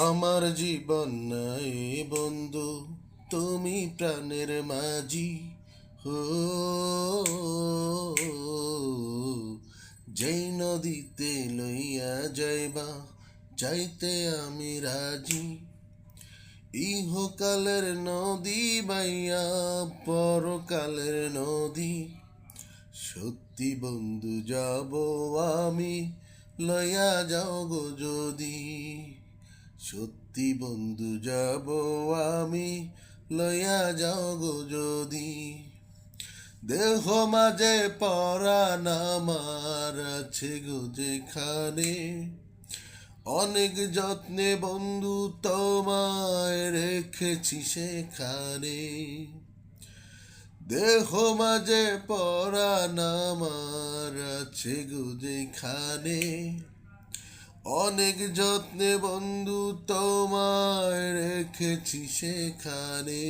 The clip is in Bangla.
আমার জীবন নাই বন্ধু, তুমি প্রাণের মাঝি। হো, যেই নদীতে লইয়া যাইবা যাইতে আমি রাজি। ইহকালের নদী বাইয়া পরকালের নদী, সত্যি বন্ধু যাব আমি, লইয়া যাও গো যদি। সত্যি বন্ধু যাব আমি, লইয়া যাও গো যদি। দেহ মাঝে পরাণ আমার আছে গো যেখানে, অনেক যত্নে বন্ধু তোমায় রেখেছি সেখানে। দেহ মাঝে পরাণ আমার আছে গো যেখানে, অনেক যত্নে বন্ধু তোমায় রেখেছি সেখানে।